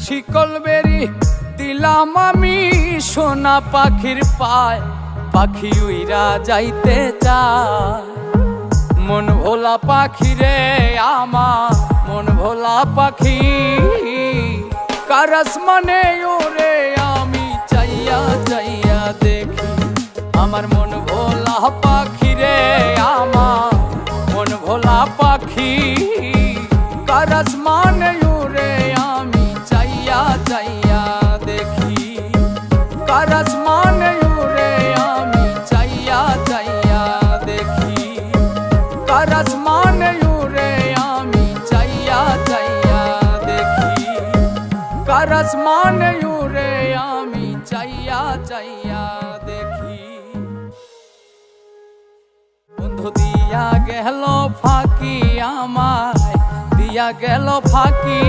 শিকল বেরি দিলাম আমি সোনা পাখির পায়, পাখি উইরা যাইতে চায়। মন ভোলা পাখি রে আমার, মন ভোলা পাখি, কার আসমানে ওরে আমি চাইয়া চাইয়া দেখি। আমার মন ভোলা পাখি রে আমার, মন ভোলা পাখি, কার আসমানে ওরে আমি চাইয়া চাইয়া দেখি। কার আসমানে ওরে আমি চাইয়া চাইয়া দেখি। কার আসমানে ওরে আমি চাইয়া চাইয়া দেখি। কার আসমানে ওরে আমি চাইয়া চাইয়া দেখি। বন্ধু দিয়া গেল ফাঁকি আমায়, দিয়া গেল ফাঁকি।